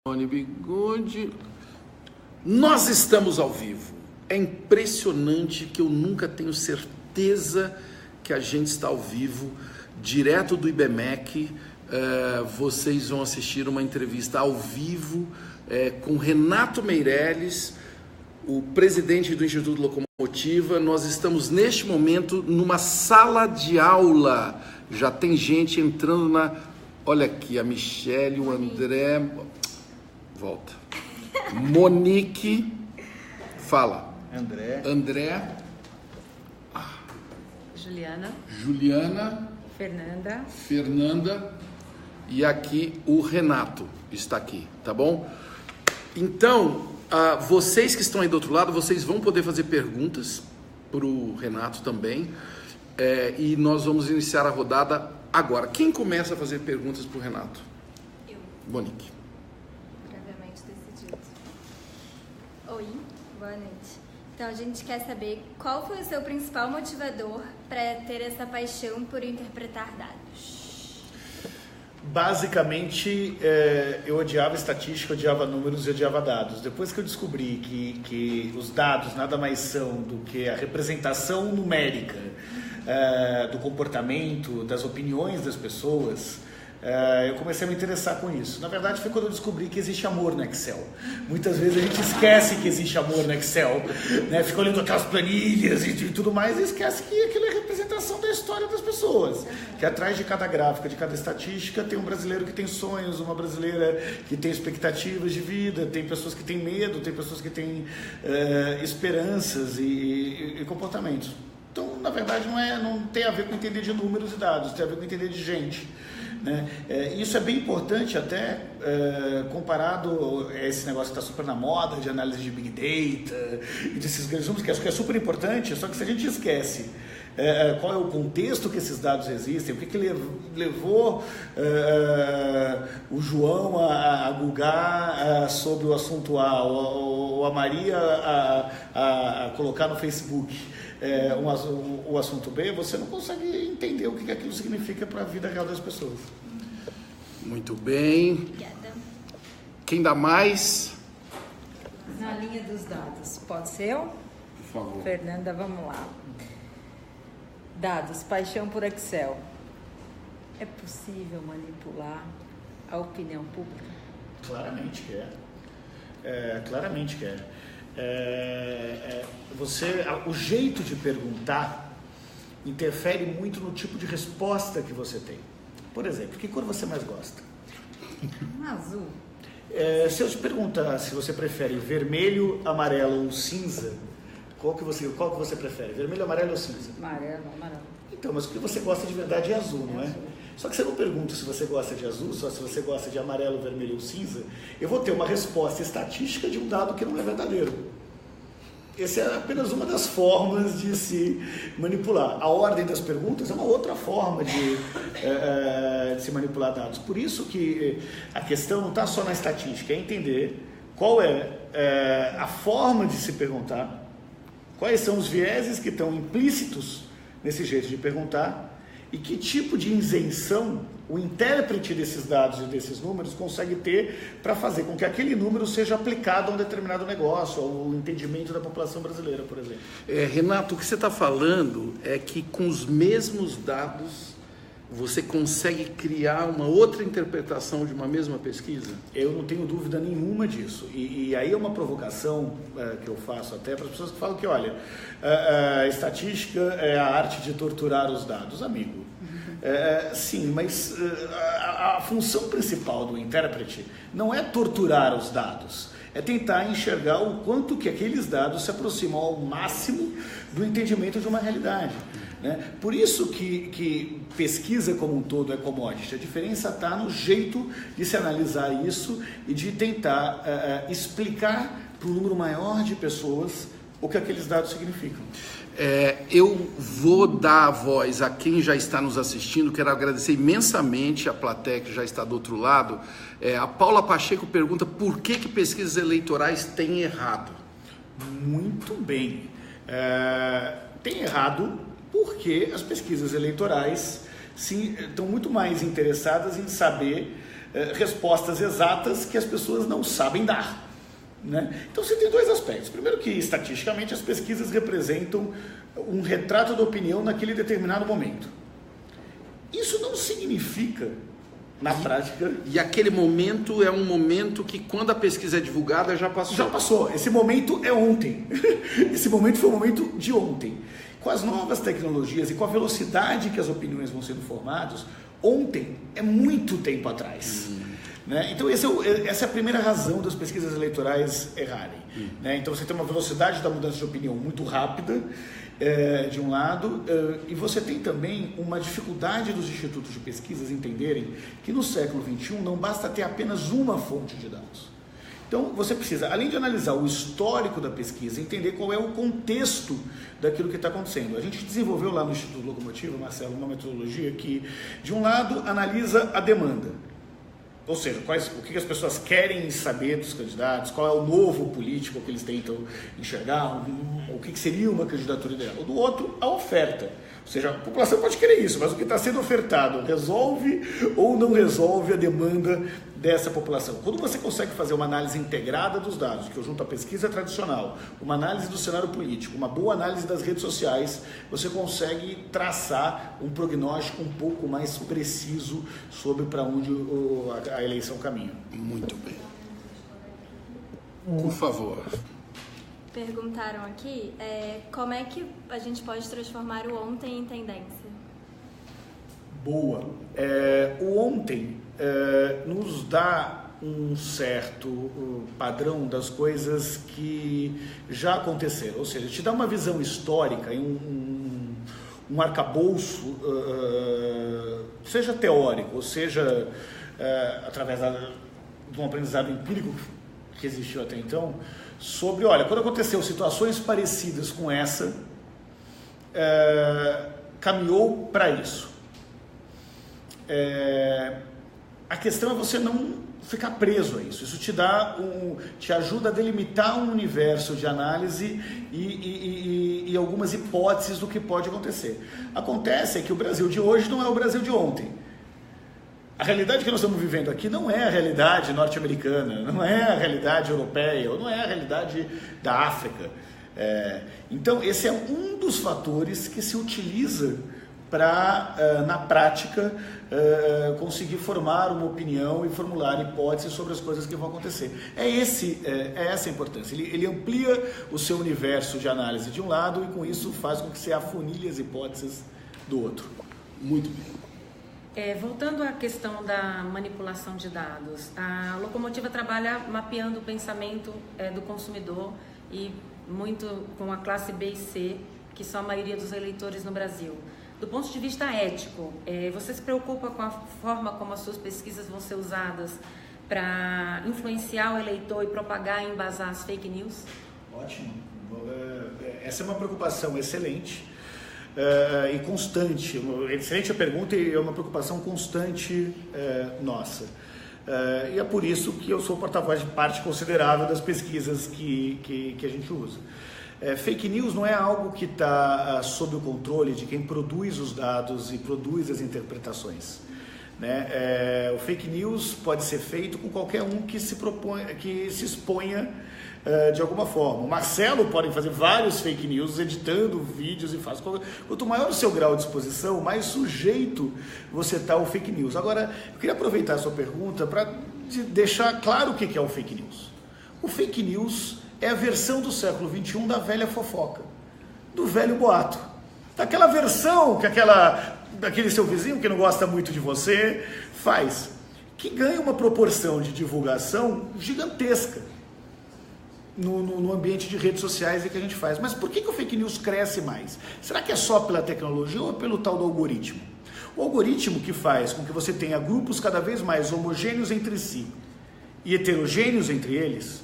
Tony Bigode. Nós estamos ao vivo. É impressionante que eu nunca tenho certeza que a gente está ao vivo, direto do IBMEC. Vocês vão assistir uma entrevista ao vivo com Renato Meirelles, o presidente do Instituto Locomotiva. Nós estamos neste momento numa sala de aula. Já tem gente entrando na... Olha aqui, a Michele, o André... Volta. Monique. Fala. André. Juliana. Fernanda. E aqui o Renato está aqui, tá bom? Então, vocês que estão aí do outro lado, vocês vão poder fazer perguntas para o Renato também. E nós vamos iniciar a rodada agora. Quem começa a fazer perguntas para o Renato? Eu. Monique. Previamente decidido. Oi, boa noite. Então, a gente quer saber qual foi o seu principal motivador para ter essa paixão por interpretar dados? Basicamente, eu odiava estatística, odiava números e odiava dados. Depois que eu descobri que os dados nada mais são do que a representação numérica do comportamento, das opiniões das pessoas, eu comecei a me interessar com isso. Na verdade, foi quando eu descobri que existe amor no Excel. Muitas vezes a gente esquece que existe amor no Excel, né? Fica olhando aquelas planilhas e tudo mais e esquece que aquilo é representação da história das pessoas. Que atrás de cada gráfica, de cada estatística, tem um brasileiro que tem sonhos, uma brasileira que tem expectativas de vida, tem pessoas que têm medo, tem pessoas que têm esperanças e comportamentos. Então, na verdade, não tem a ver com entender de números e dados, tem a ver com entender de gente. Né? Isso é bem importante até comparado a esse negócio que está super na moda de análise de Big Data e desses grandes números, que acho que é super importante, só que se a gente esquece qual é o contexto que esses dados existem, o que levou o João a googar sobre o assunto A, ou a Maria a colocar no Facebook o assunto B, você não consegue entender o que aquilo significa para a vida real das pessoas. Muito bem. Obrigada. Quem dá mais? Na linha dos dados, pode ser eu? Por favor. Fernanda, vamos lá. Dados, paixão por Excel. É possível manipular a opinião pública? Claramente que é. Claramente que é. O jeito de perguntar interfere muito no tipo de resposta que você tem. Por exemplo, que cor você mais gosta? Azul. Se eu te perguntar se você prefere vermelho, amarelo ou cinza, qual que você prefere? Vermelho, amarelo ou cinza? Amarelo. Então, mas o que você gosta de verdade é azul, não é? Azul. Só que se eu não pergunto se você gosta de azul, só se você gosta de amarelo, vermelho ou cinza, eu vou ter uma resposta estatística de um dado que não é verdadeiro. Essa é apenas uma das formas de se manipular. A ordem das perguntas é uma outra forma de se manipular dados. Por isso que a questão não está só na estatística, é entender qual é a forma de se perguntar, quais são os vieses que estão implícitos nesse jeito de perguntar e que tipo de isenção o intérprete desses dados e desses números consegue ter para fazer com que aquele número seja aplicado a um determinado negócio, ao entendimento da população brasileira, por exemplo. Renato, o que você está falando é que com os mesmos dados você consegue criar uma outra interpretação de uma mesma pesquisa? Eu não tenho dúvida nenhuma disso. E aí é uma provocação que eu faço até para as pessoas que falam que, olha, a estatística é a arte de torturar os dados. Amigo, sim, mas a função principal do intérprete não é torturar os dados, é tentar enxergar o quanto que aqueles dados se aproximam ao máximo do entendimento de uma realidade. Né? Por isso que pesquisa como um todo é commodity. A diferença está no jeito de se analisar isso e de tentar explicar para um número maior de pessoas o que aqueles dados significam. Eu vou dar a voz a quem já está nos assistindo. Quero agradecer imensamente a plateia que já está do outro lado. A Paula Pacheco pergunta por que pesquisas eleitorais têm errado. Muito bem. Tem errado porque as pesquisas eleitorais estão muito mais interessadas em saber respostas exatas que as pessoas não sabem dar, né? Então você tem dois aspectos. Primeiro que, estatisticamente, as pesquisas representam um retrato da opinião naquele determinado momento. Isso não significa, na prática... E aquele momento é um momento que, quando a pesquisa é divulgada, já passou. Já passou. Esse momento é ontem. Esse momento foi o momento de ontem. Com as novas tecnologias e com a velocidade que as opiniões vão sendo formadas, ontem é muito tempo atrás. Né? Então essa é a primeira razão das pesquisas eleitorais errarem. Né? Então você tem uma velocidade da mudança de opinião muito rápida, de um lado, e você tem também uma dificuldade dos institutos de pesquisas entenderem que no século XXI não basta ter apenas uma fonte de dados. Então você precisa, além de analisar o histórico da pesquisa, entender qual é o contexto daquilo que está acontecendo. A gente desenvolveu lá no Instituto Locomotiva, Marcelo, uma metodologia que, de um lado, analisa a demanda. Ou seja, o que as pessoas querem saber dos candidatos, qual é o novo político que eles tentam enxergar, o que seria uma candidatura ideal. Do outro, a oferta. Ou seja, a população pode querer isso, mas o que está sendo ofertado resolve ou não resolve a demanda dessa população. Quando você consegue fazer uma análise integrada dos dados, que eu junto à pesquisa tradicional, uma análise do cenário político, uma boa análise das redes sociais, você consegue traçar um prognóstico um pouco mais preciso sobre para onde a eleição caminha. Muito bem. Por favor. Perguntaram aqui, como é que a gente pode transformar o ontem em tendência? Boa. O ontem nos dá um certo padrão das coisas que já aconteceram, ou seja, te dá uma visão histórica e um arcabouço, seja teórico, ou seja, através de um aprendizado empírico que existiu até então, sobre, olha, quando aconteceu situações parecidas com essa, caminhou para isso. A questão é você não ficar preso a isso. Isso te ajuda a delimitar um universo de análise e algumas hipóteses do que pode acontecer. Acontece que o Brasil de hoje não é o Brasil de ontem. A realidade que nós estamos vivendo aqui não é a realidade norte-americana, não é a realidade europeia, ou não é a realidade da África. Então, esse é um dos fatores que se utiliza para, na prática, conseguir formar uma opinião e formular hipóteses sobre as coisas que vão acontecer. É essa a importância. Ele amplia o seu universo de análise de um lado e, com isso, faz com que você afunilhe as hipóteses do outro. Muito bem. Voltando à questão da manipulação de dados, a Locomotiva trabalha mapeando o pensamento do consumidor e muito com a classe B e C, que são a maioria dos eleitores no Brasil. Do ponto de vista ético, você se preocupa com a forma como as suas pesquisas vão ser usadas para influenciar o eleitor e propagar e embasar as fake news? Ótimo. Essa é uma preocupação excelente. E constante, excelente a pergunta e é uma preocupação constante nossa. E é por isso que eu sou porta-voz de parte considerável das pesquisas que a gente usa. Fake news não é algo que está sob o controle de quem produz os dados e produz as interpretações. Né? O fake news pode ser feito com qualquer um que se exponha de alguma forma. O Marcelo pode fazer vários fake news, editando vídeos e faz. Quanto maior o seu grau de exposição, mais sujeito você está ao fake news. Agora, eu queria aproveitar a sua pergunta para deixar claro o que é o fake news. O fake news é a versão do século XXI da velha fofoca, do velho boato, daquela versão que daquele seu vizinho que não gosta muito de você faz, que ganha uma proporção de divulgação gigantesca no ambiente de redes sociais que a gente faz. Mas por que o fake news cresce mais? Será que é só pela tecnologia ou pelo tal do algoritmo? O algoritmo que faz com que você tenha grupos cada vez mais homogêneos entre si e heterogêneos entre eles,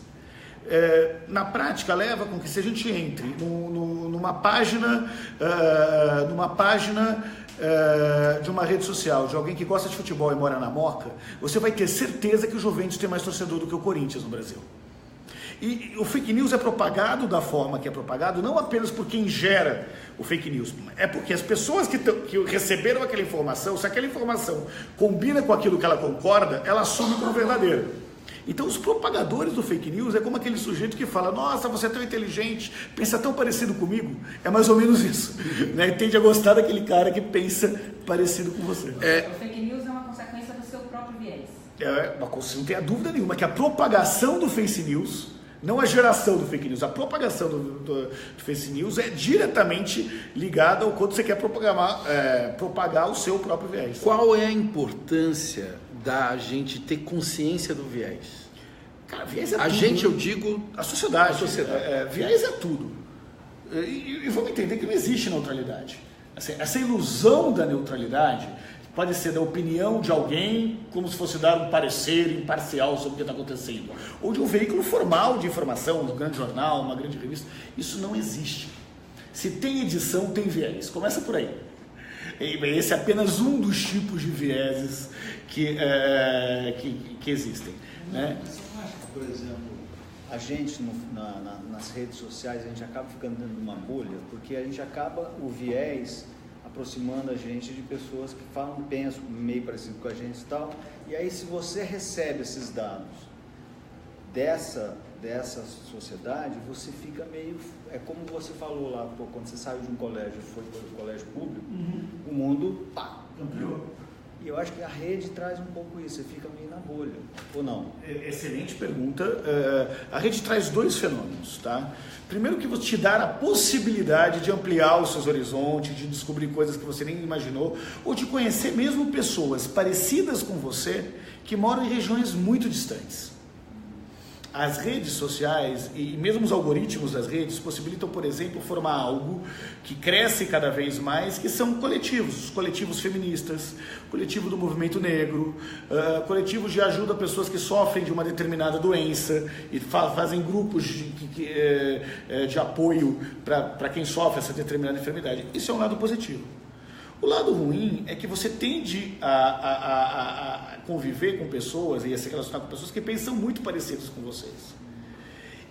na prática leva com que, se a gente entre numa página de uma rede social de alguém que gosta de futebol e mora na Moca, você vai ter certeza que o Juventus tem mais torcedor do que o Corinthians no Brasil. E o fake news é propagado da forma que é propagado, não apenas por quem gera o fake news, é porque as pessoas que receberam aquela informação, se aquela informação combina com aquilo que ela concorda, ela assume como verdadeira. Então os propagadores do fake news é como aquele sujeito que fala, nossa, você é tão inteligente, pensa tão parecido comigo. É mais ou menos isso, né? Tende a gostar daquele cara que pensa parecido com você. O fake news é uma consequência do seu próprio viés. Não tem a dúvida nenhuma que a propagação do fake news, não a geração do fake news, a propagação do fake news é diretamente ligada ao quanto você quer propagar o seu próprio viés. Qual é a importância da gente ter consciência do viés? Cara, viés é tudo. A gente, eu digo... A sociedade. Viés é tudo. E vamos entender que não existe neutralidade. Assim, essa ilusão da neutralidade pode ser da opinião de alguém, como se fosse dar um parecer imparcial sobre o que está acontecendo. Ou de um veículo formal de informação, um grande jornal, uma grande revista. Isso não existe. Se tem edição, tem viés. Começa por aí. Esse é apenas um dos tipos de vieses que existem. Né? Você não acha que, por exemplo, a gente nas redes sociais, a gente acaba ficando dentro de uma bolha, porque a gente acaba, o viés, aproximando a gente de pessoas que falam, pensam meio parecido com a gente e tal, e aí se você recebe esses dados dessa sociedade, você fica meio, é como você falou lá, quando você saiu de um colégio e foi para o colégio público, o mundo, ampliou. E eu acho que a rede traz um pouco isso, você fica meio na bolha, ou não? Excelente pergunta. A rede traz dois fenômenos, tá? Primeiro que te dá a possibilidade de ampliar os seus horizontes, de descobrir coisas que você nem imaginou, ou de conhecer mesmo pessoas parecidas com você que moram em regiões muito distantes. As redes sociais e mesmo os algoritmos das redes possibilitam, por exemplo, formar algo que cresce cada vez mais, que são coletivos, os coletivos feministas, coletivo do movimento negro, coletivos de ajuda a pessoas que sofrem de uma determinada doença e fazem grupos de apoio para quem sofre essa determinada enfermidade. Isso é um lado positivo. O lado ruim é que você tende a conviver com pessoas e a se relacionar com pessoas que pensam muito parecidas com vocês.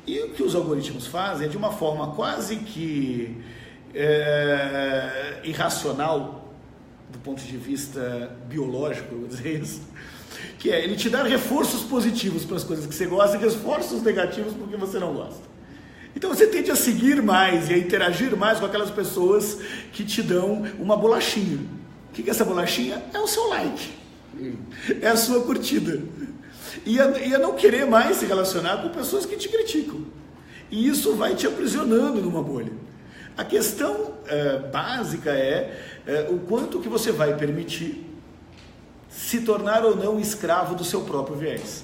E o que os algoritmos fazem é de uma forma quase que irracional, do ponto de vista biológico, eu vou dizer isso, que é ele te dar reforços positivos para as coisas que você gosta e reforços negativos para o que você não gosta. Então você tende a seguir mais e a interagir mais com aquelas pessoas que te dão uma bolachinha. O que é essa bolachinha? É o seu like. É a sua curtida. E a não querer mais se relacionar com pessoas que te criticam. E isso vai te aprisionando numa bolha. A questão básica é o quanto que você vai permitir se tornar ou não escravo do seu próprio viés.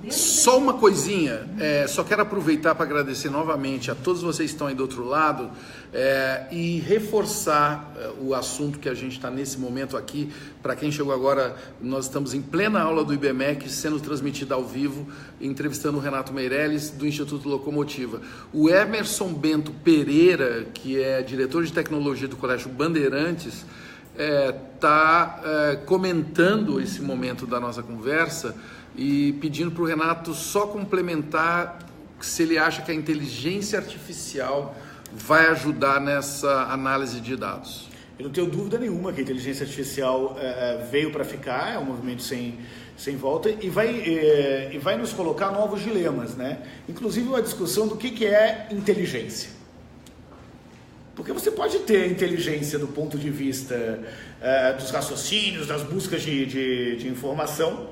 Só uma coisinha, só quero aproveitar para agradecer novamente a todos vocês que estão aí do outro lado e reforçar o assunto que a gente está nesse momento aqui. Para quem chegou agora, nós estamos em plena aula do IBMEC, sendo transmitida ao vivo, entrevistando o Renato Meirelles, do Instituto Locomotiva. O Emerson Bento Pereira, que é diretor de tecnologia do Colégio Bandeirantes, está comentando esse momento da nossa conversa e pedindo para o Renato só complementar se ele acha que a inteligência artificial vai ajudar nessa análise de dados. Eu não tenho dúvida nenhuma que a inteligência artificial veio para ficar, é um movimento sem volta e vai nos colocar novos dilemas, né? Inclusive uma discussão do que é inteligência. Porque você pode ter inteligência do ponto de vista dos raciocínios, das buscas de informação,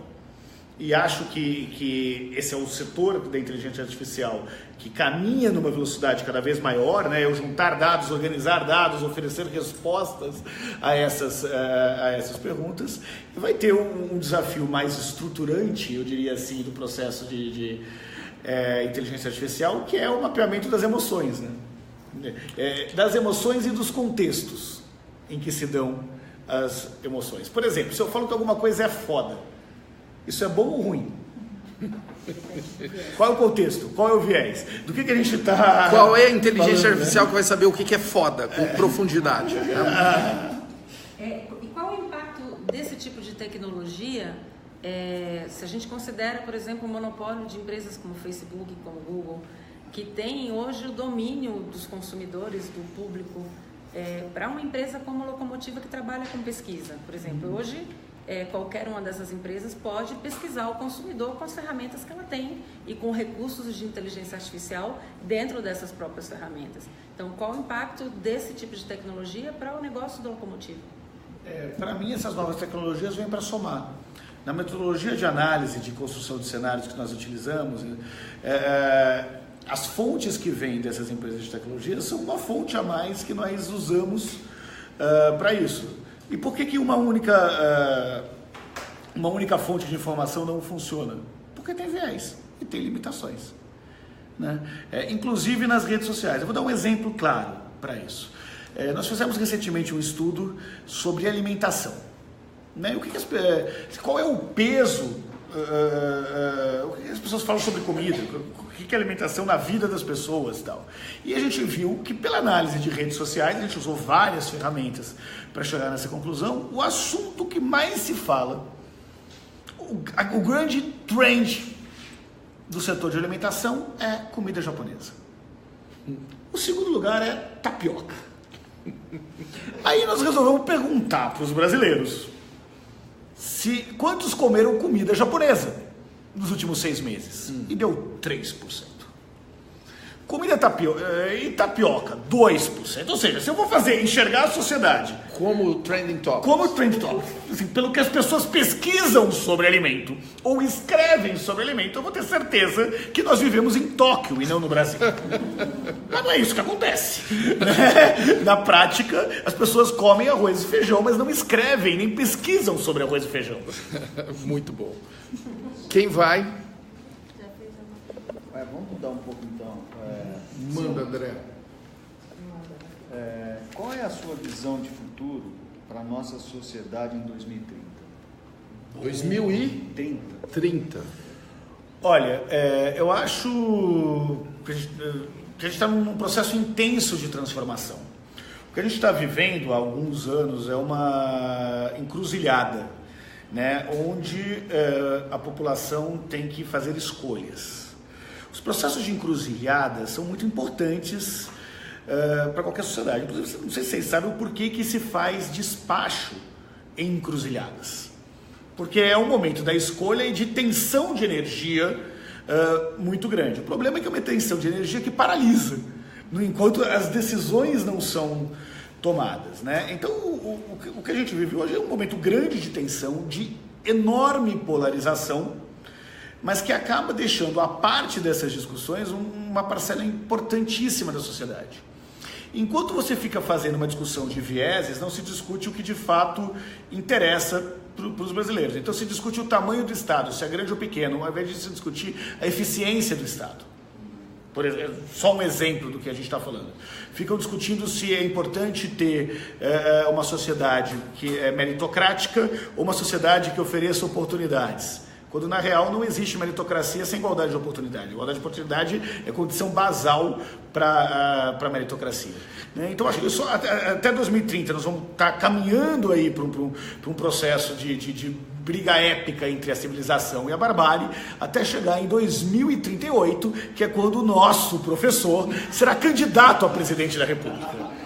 e acho que esse é o setor da inteligência artificial que caminha numa velocidade cada vez maior, né? Eu juntar dados, organizar dados, oferecer respostas a essas perguntas, e vai ter um desafio mais estruturante, eu diria assim, do processo de inteligência artificial, que é o mapeamento das emoções, né? Das emoções e dos contextos em que se dão as emoções. Por exemplo, se eu falo que alguma coisa é foda, isso é bom ou ruim? Qual é o contexto? Qual é o viés? Do que a gente está... Qual é a inteligência artificial que vai saber o que é foda, com profundidade? E qual o impacto desse tipo de tecnologia se a gente considera, por exemplo, o monopólio de empresas como Facebook, como Google, que tem hoje o domínio dos consumidores, do público, para uma empresa como a Locomotiva que trabalha com pesquisa, por exemplo, hoje qualquer uma dessas empresas pode pesquisar o consumidor com as ferramentas que ela tem e com recursos de inteligência artificial dentro dessas próprias ferramentas. Então, qual o impacto desse tipo de tecnologia para o negócio da Locomotiva? Para mim, essas novas tecnologias vêm para somar. Na metodologia de análise de construção de cenários que nós utilizamos, as fontes que vêm dessas empresas de tecnologia são uma fonte a mais que nós usamos para isso. E por que uma única fonte de informação não funciona? Porque tem viés e tem limitações, né? Inclusive nas redes sociais. Eu vou dar um exemplo claro para isso. Nós fizemos recentemente um estudo sobre alimentação, né? Qual é o peso? O que as pessoas falam sobre comida? O que é alimentação na vida das pessoas e tal? E a gente viu que pela análise de redes sociais, a gente usou várias ferramentas para chegar nessa conclusão. O assunto que mais se fala, o grande trend do setor de alimentação é comida japonesa. O segundo lugar é tapioca. Aí nós resolvemos perguntar para os brasileiros quantos comeram comida japonesa nos últimos 6 meses. E deu 3%. Comida tapioca, 2%. Ou seja, se eu vou enxergar a sociedade como trending topic, assim, pelo que as pessoas pesquisam sobre alimento ou escrevem sobre alimento, eu vou ter certeza que nós vivemos em Tóquio e não no Brasil. Mas não é isso que acontece, né? Na prática, as pessoas comem arroz e feijão, mas não escrevem nem pesquisam sobre arroz e feijão. Muito bom. Quem vai? Vamos mudar um pouco então. Manda, André. Qual é a sua visão de futuro para a nossa sociedade em 2030? 2030. Olha, eu acho que a gente está num processo intenso de transformação. O que a gente está vivendo há alguns anos é uma encruzilhada, né, onde a população tem que fazer escolhas. Os processos de encruzilhada são muito importantes para qualquer sociedade. Inclusive, não sei se vocês sabem o porquê que se faz despacho em encruzilhadas. Porque é um momento da escolha e de tensão de energia muito grande. O problema é que é uma tensão de energia que paralisa, enquanto as decisões não são tomadas, né? Então, o que a gente vive hoje é um momento grande de tensão, de enorme polarização, mas que acaba deixando a parte dessas discussões uma parcela importantíssima da sociedade. Enquanto você fica fazendo uma discussão de vieses, não se discute o que de fato interessa para os brasileiros. Então se discute o tamanho do Estado, se é grande ou pequeno, ao invés de se discutir a eficiência do Estado. Por exemplo, só um exemplo do que a gente está falando. Ficam discutindo se é importante ter uma sociedade que é meritocrática ou uma sociedade que ofereça oportunidades. Quando na real não existe meritocracia sem igualdade de oportunidade. Igualdade de oportunidade é condição basal para a meritocracia. Então acho que até 2030 nós vamos estar caminhando aí para um processo de briga épica entre a civilização e a barbárie, até chegar em 2038, que é quando o nosso professor será candidato a presidente da República.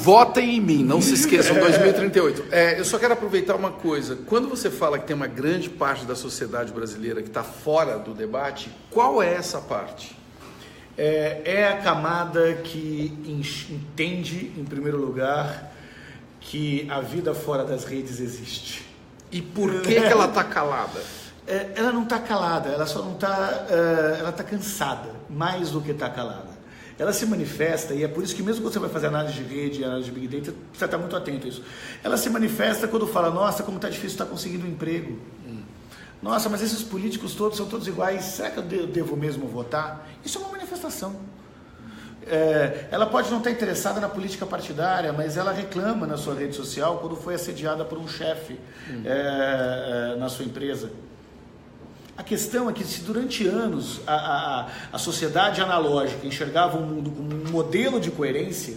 Votem em mim, não se esqueçam, 2038. Eu só quero aproveitar uma coisa. Quando você fala que tem uma grande parte da sociedade brasileira que está fora do debate, qual é essa parte? É a camada que entende, em primeiro lugar, que a vida fora das redes existe. E por que ela está calada? Ela não está calada, ela só não está... ela está cansada, mais do que está calada. Ela se manifesta, e é por isso que mesmo quando você vai fazer análise de rede, análise de Big Data, você está muito atento a isso. Ela se manifesta quando fala, nossa, como está difícil estar conseguindo um emprego. Nossa, mas esses políticos todos são todos iguais, será que eu devo mesmo votar? Isso é uma manifestação. Ela pode não estar interessada na política partidária, mas ela reclama na sua rede social quando foi assediada por um chefe na sua empresa. A questão é que se durante anos a sociedade analógica enxergava o mundo como um modelo de coerência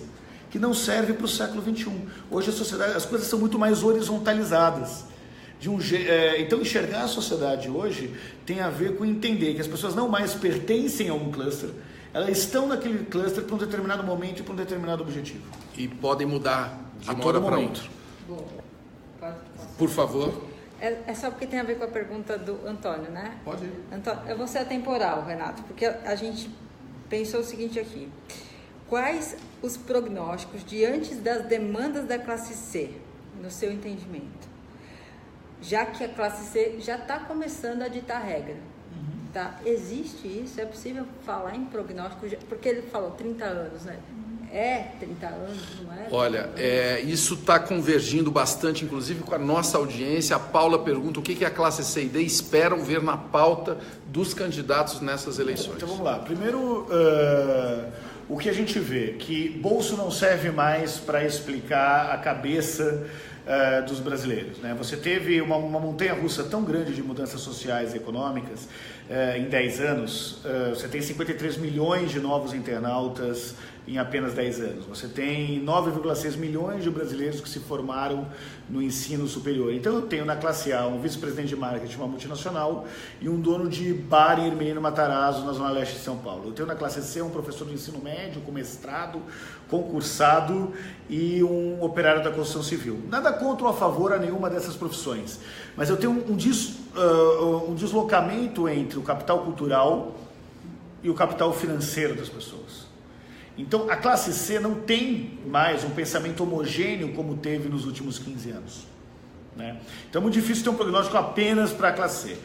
que não serve para o século XXI. Hoje a sociedade, as coisas são muito mais horizontalizadas. Então, enxergar a sociedade hoje tem a ver com entender que as pessoas não mais pertencem a um cluster, elas estão naquele cluster para um determinado momento e para um determinado objetivo. E podem mudar de A uma todo hora para momento. outra. Bom, Por favor. é só porque tem a ver com a pergunta do Antônio, né? Pode ir. Antônio, eu vou ser atemporal, Renato, porque a gente pensou o seguinte aqui. Quais os prognósticos diante das demandas da classe C, no seu entendimento? Já que a classe C já está começando a ditar regra. Tá? Existe isso? É possível falar em prognóstico? Porque ele falou 30 anos, né? É 30 anos, não é? Olha, isso está convergindo bastante, inclusive com a nossa audiência. A Paula pergunta o que a classe C e D esperam ver na pauta dos candidatos nessas eleições. Então vamos lá. Primeiro, o que a gente vê, que bolso não serve mais para explicar a cabeça dos brasileiros, né? Você teve uma montanha-russa tão grande de mudanças sociais e econômicas em 10 anos, você tem 53 milhões de novos internautas em apenas 10 anos, você tem 9,6 milhões de brasileiros que se formaram no ensino superior. Então eu tenho na classe A um vice-presidente de marketing de uma multinacional e um dono de bar em Hermelino Matarazzo, na zona leste de São Paulo. Eu tenho na classe C um professor do ensino médio com mestrado, concursado e um operário da construção civil. Nada contra ou a favor a nenhuma dessas profissões, mas eu tenho um deslocamento entre o capital cultural e o capital financeiro das pessoas. Então, a classe C não tem mais um pensamento homogêneo como teve nos últimos 15 anos. Né? Então, é muito difícil ter um prognóstico apenas para a classe C.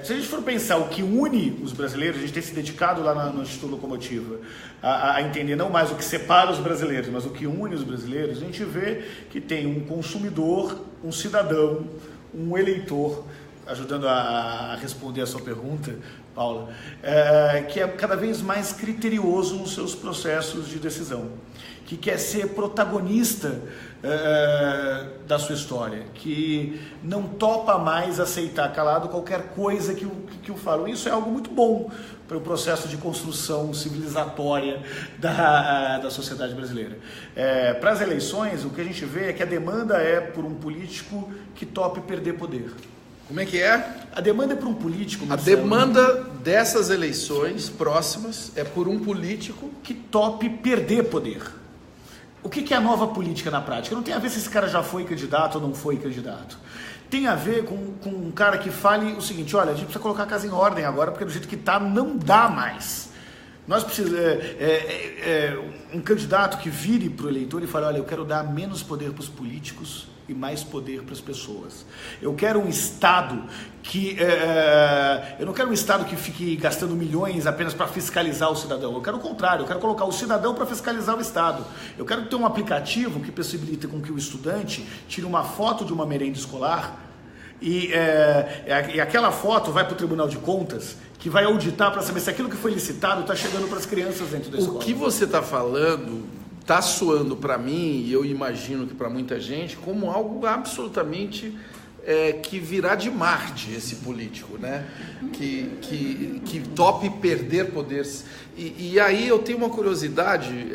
Se a gente for pensar o que une os brasileiros, a gente tem se dedicado lá no Instituto Locomotiva a entender não mais o que separa os brasileiros, mas o que une os brasileiros, a gente vê que tem um consumidor, um cidadão, um eleitor, ajudando a responder a sua pergunta, Paula, que é cada vez mais criterioso nos seus processos de decisão, que quer ser protagonista da sua história, que não topa mais aceitar calado qualquer coisa que o falam. Isso é algo muito bom para o processo de construção civilizatória da sociedade brasileira. Para as eleições, o que a gente vê é que a demanda é por um político que tope perder poder. Como é que é? A demanda é por um político... A demanda dessas eleições próximas é por um político que tope perder poder. O que é a nova política na prática? Não tem a ver se esse cara já foi candidato ou não foi candidato. Tem a ver com um cara que fale o seguinte: olha, a gente precisa colocar a casa em ordem agora, porque do jeito que está não dá mais. Nós precisamos... um candidato que vire para o eleitor e fale: olha, eu quero dar menos poder para os políticos e mais poder para as pessoas. Eu quero um Estado que... eu não quero um Estado que fique gastando milhões apenas para fiscalizar o cidadão. Eu quero o contrário, eu quero colocar o cidadão para fiscalizar o Estado. Eu quero ter um aplicativo que possibilite com que o estudante tire uma foto de uma merenda escolar e aquela foto vai para o Tribunal de Contas, que vai auditar para saber se aquilo que foi licitado está chegando para as crianças dentro da escola. O que você está falando está soando para mim, e eu imagino que para muita gente, como algo absolutamente que virá de Marte, esse político, né? Que tope perder poder. E aí eu tenho uma curiosidade,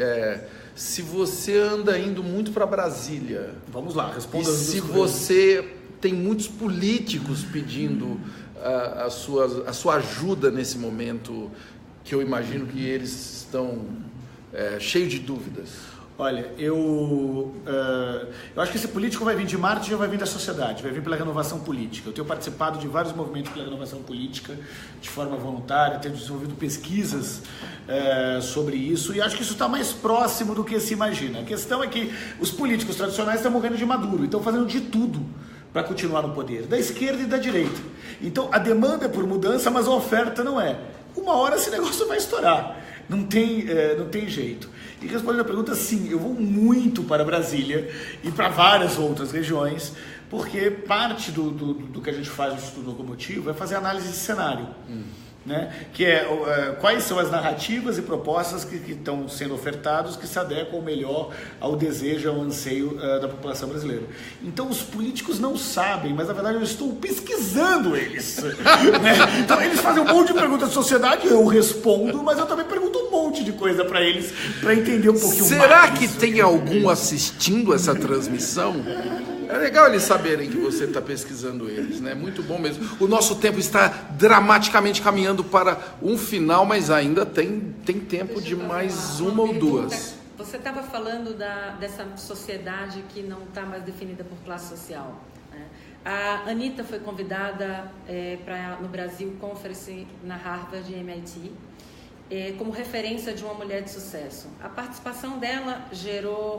se você anda indo muito para Brasília... Vamos lá, responda. E se você tem muitos políticos pedindo a sua ajuda nesse momento, que eu imagino que eles estão... cheio de dúvidas. Olha, eu acho que esse político vai vir de Marte e já vai vir da sociedade, vai vir pela renovação política. Eu tenho participado de vários movimentos pela renovação política de forma voluntária, tenho desenvolvido pesquisas sobre isso e acho que isso está mais próximo do que se imagina. A questão é que os políticos tradicionais estão morrendo de maduro e estão fazendo de tudo para continuar no poder, da esquerda e da direita. Então a demanda é por mudança, mas a oferta não é. Uma hora esse negócio vai estourar. Não tem jeito. E respondendo a pergunta, sim, eu vou muito para Brasília e para várias outras regiões, porque parte do que a gente faz no Instituto Locomotivo é fazer análise de cenário. Né? Que quais são as narrativas e propostas que estão sendo ofertados que se adequam melhor ao desejo, ao anseio da população brasileira. Então os políticos não sabem, mas na verdade eu estou pesquisando eles. Né? Então eles fazem um monte de perguntas da sociedade, eu respondo, mas eu também pergunto um monte de coisa para eles, para entender um pouquinho mais. Será que tem algum assistindo essa transmissão? É legal eles saberem que você está pesquisando eles, né? Muito bom mesmo. O nosso tempo está dramaticamente caminhando para um final, mas ainda tem tempo de mais uma ou duas. Você estava falando dessa sociedade que não está mais definida por classe social, né? A Anitta foi convidada no Brasil Conference na Harvard e MIT como referência de uma mulher de sucesso. A participação dela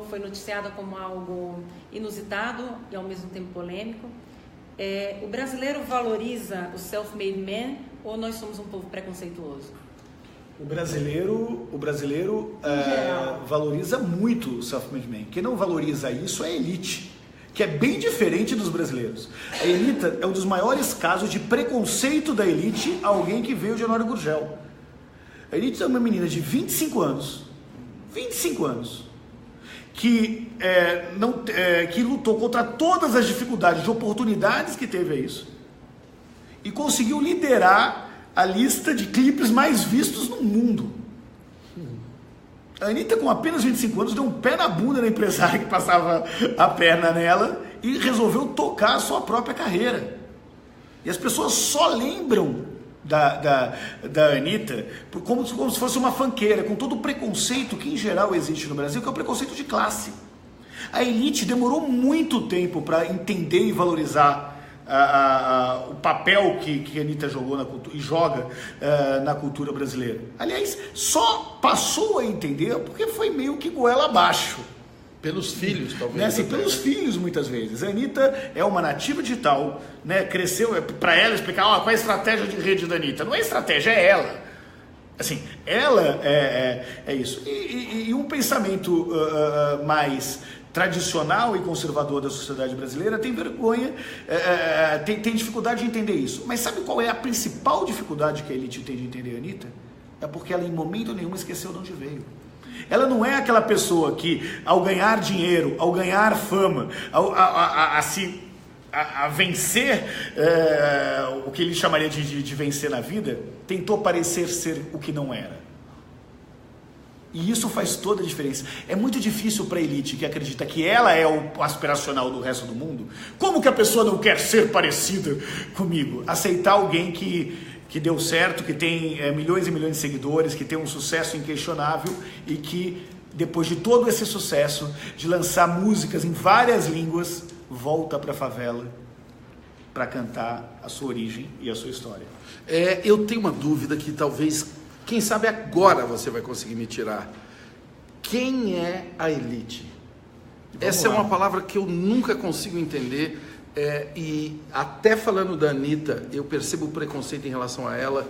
foi noticiada como algo inusitado e ao mesmo tempo polêmico. O brasileiro valoriza o self-made man ou nós somos um povo preconceituoso? O brasileiro valoriza muito o self-made man. Quem não valoriza isso é a elite, que é bem diferente dos brasileiros. A Anitta é um dos maiores casos de preconceito da elite a alguém que veio de Honório Gurgel. A Anitta é uma menina de 25 anos, que lutou contra todas as dificuldades de oportunidades que teve a isso e conseguiu liderar a lista de clipes mais vistos no mundo. A Anitta, com apenas 25 anos, deu um pé na bunda da empresária que passava a perna nela e resolveu tocar a sua própria carreira. E as pessoas só lembram da Anitta como se fosse uma funkeira, com todo o preconceito que em geral existe no Brasil, que é o preconceito de classe. A elite demorou muito tempo para entender e valorizar o papel que a Anitta jogou na cultura e joga na cultura brasileira. Aliás, só passou a entender porque foi meio que goela abaixo. Pelos filhos, talvez. Né? Assim, pelos filhos, muitas vezes. A Anitta é uma nativa digital, né? Cresceu, para ela explicar qual é a estratégia de rede da Anitta. Não é estratégia, é ela. Assim, ela é isso. E um pensamento mais tradicional e conservador da sociedade brasileira tem vergonha, tem dificuldade de entender isso. Mas sabe qual é a principal dificuldade que a elite tem de entender a Anitta? É porque ela em momento nenhum esqueceu de onde veio. Ela não é aquela pessoa que, ao ganhar dinheiro, ao ganhar fama, a vencer o que ele chamaria de vencer na vida, tentou parecer ser o que não era. E isso faz toda a diferença. É muito difícil para a elite que acredita que ela é o aspiracional do resto do mundo. Como que a pessoa não quer ser parecida comigo? Aceitar alguém que deu certo, que tem milhões e milhões de seguidores, que tem um sucesso inquestionável e que, depois de todo esse sucesso, de lançar músicas em várias línguas, volta para a favela para cantar a sua origem e a sua história. Eu tenho uma dúvida que talvez, quem sabe agora você vai conseguir me tirar. Quem é a elite? Essa é uma palavra que eu nunca consigo entender. E até falando da Anitta, eu percebo o preconceito em relação a ela,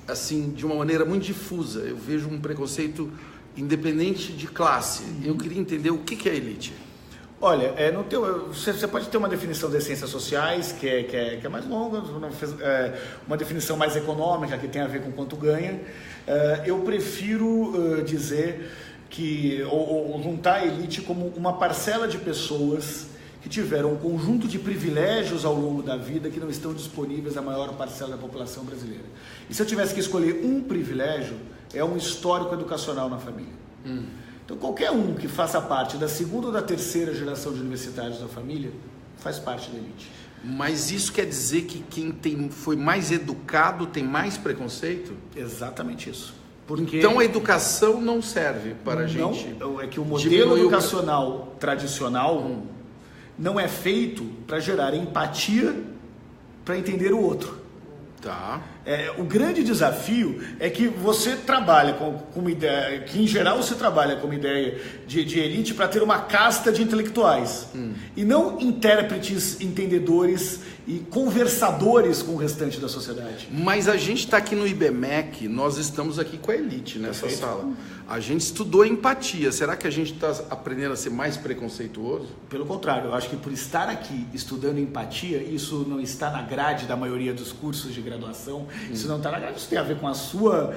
assim, de uma maneira muito difusa. Eu vejo um preconceito independente de classe. Eu queria entender o que é a elite. Olha, você pode ter uma definição das ciências sociais, que é mais longa, uma definição mais econômica, que tem a ver com quanto ganha. Eu prefiro dizer ou juntar a elite como uma parcela de pessoas que tiveram um conjunto de privilégios ao longo da vida que não estão disponíveis à maior parcela da população brasileira. E se eu tivesse que escolher um privilégio, é um histórico educacional na família. Então, qualquer um que faça parte da segunda ou da terceira geração de universitários da família faz parte da elite. Mas isso quer dizer que quem foi mais educado tem mais preconceito? Exatamente isso. Então a educação não serve para a gente. É que o modelo educacional tradicional não é feito para gerar empatia para entender o outro. Tá. O grande desafio é que você trabalha com uma ideia, que em geral você trabalha com uma ideia de elite para ter uma casta de intelectuais e não intérpretes, entendedores e conversadores com o restante da sociedade. Mas a gente está aqui no IBMEC, nós estamos aqui com a elite nessa sala. A gente estudou empatia. Será que a gente está aprendendo a ser mais preconceituoso? Pelo contrário, eu acho que por estar aqui estudando empatia, isso não está na grade da maioria dos cursos de graduação, isso não está na grade, isso tem a ver com a sua,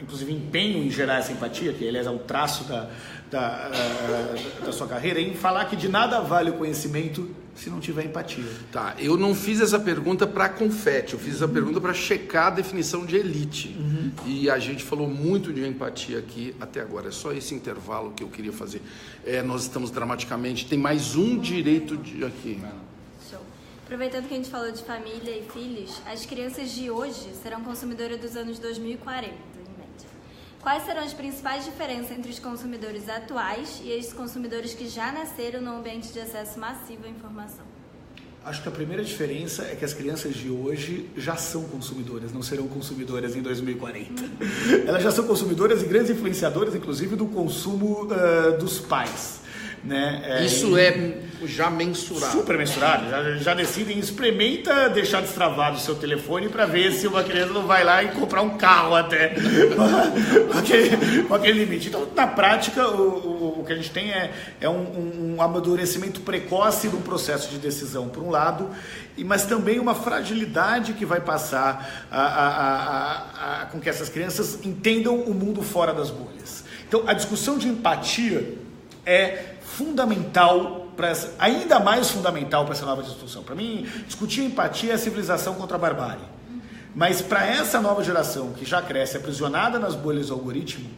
inclusive, empenho em gerar essa empatia, que aliás é um traço da sua carreira, em falar que de nada vale o conhecimento se não tiver empatia. Tá, eu não fiz essa pergunta para confete, eu fiz essa pergunta para checar a definição de elite. E a gente falou muito de empatia aqui até agora. É só esse intervalo que eu queria fazer. Nós estamos dramaticamente. Tem mais um direito aqui. Show. Aproveitando que a gente falou de família e filhos, as crianças de hoje serão consumidoras dos anos 2040, em média. Quais serão as principais diferenças entre os consumidores atuais e esses consumidores que já nasceram no ambiente de acesso massivo à informação? Acho que a primeira diferença é que as crianças de hoje já são consumidoras, não serão consumidoras em 2040. Elas já são consumidoras e grandes influenciadoras, inclusive, do consumo dos pais. Né? Isso é já mensurado. Super mensurado. Já decidem, experimenta deixar destravado o seu telefone para ver se uma criança não vai lá e comprar um carro até com aquele limite. Então, na prática, o que a gente tem é um amadurecimento precoce de um processo de decisão, por um lado, mas também uma fragilidade que vai passar com que essas crianças entendam o mundo fora das bolhas. Então, a discussão de empatia é fundamental, ainda mais fundamental para essa nova discussão. Para mim, discutir empatia é a civilização contra a barbárie. Mas para essa nova geração que já cresce aprisionada nas bolhas do algoritmo,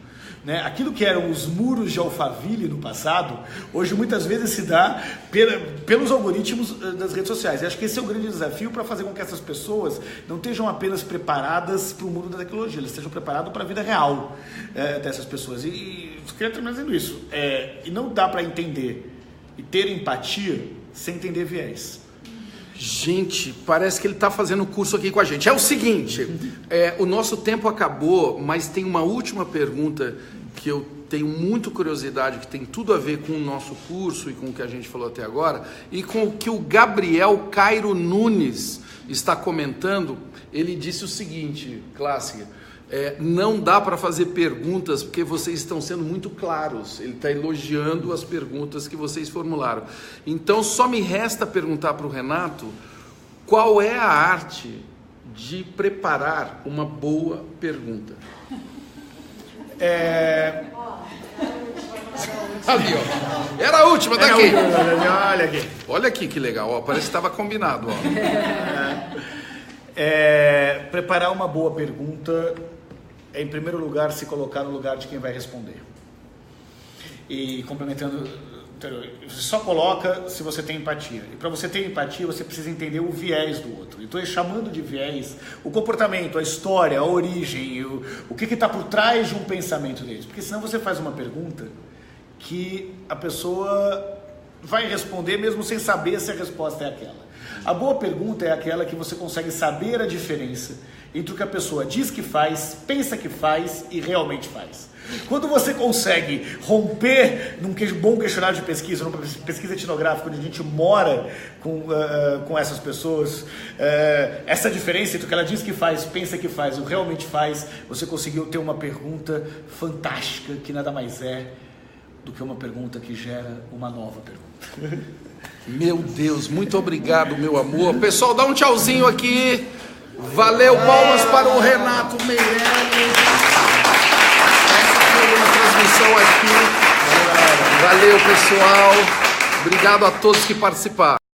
né, aquilo que eram os muros de Alphaville no passado, hoje muitas vezes se dá pelos algoritmos das redes sociais. E acho que esse é o grande desafio para fazer com que essas pessoas não estejam apenas preparadas para o mundo da tecnologia, elas estejam preparadas para a vida real dessas pessoas. E eu queria terminar dizendo isso. E não dá para entender e ter empatia sem entender viés. Gente, parece que ele está fazendo curso aqui com a gente. É o seguinte, o nosso tempo acabou, mas tem uma última pergunta que eu tenho muita curiosidade, que tem tudo a ver com o nosso curso e com o que a gente falou até agora, e com o que o Gabriel Cairo Nunes está comentando. Ele disse o seguinte, classe, não dá para fazer perguntas porque vocês estão sendo muito claros. Ele está elogiando as perguntas que vocês formularam. Então só me resta perguntar para o Renato qual é a arte de preparar uma boa pergunta. Ali, ó. Era a última, daqui. Olha aqui. Olha aqui que legal, ó. Parece que estava combinado, ó. Preparar uma boa pergunta é, em primeiro lugar, se colocar no lugar de quem vai responder. E complementando, você só coloca se você tem empatia. E para você ter empatia, você precisa entender o viés do outro. Então, chamando de viés o comportamento, a história, a origem, o que está por trás de um pensamento deles. Porque senão você faz uma pergunta que a pessoa vai responder mesmo sem saber se a resposta é aquela. A boa pergunta é aquela que você consegue saber a diferença entre o que a pessoa diz que faz, pensa que faz e realmente faz. Quando você consegue romper num bom questionário de pesquisa, numa pesquisa etnográfica, onde a gente mora com essas pessoas, essa diferença entre o que ela diz que faz, pensa que faz e o realmente faz, você conseguiu ter uma pergunta fantástica, que nada mais é do que uma pergunta que gera uma nova pergunta. Meu Deus, muito obrigado, meu amor. Pessoal, dá um tchauzinho aqui. Valeu, palmas para o Renato Meirelles. Essa foi uma transmissão aqui. Valeu, pessoal. Obrigado a todos que participaram.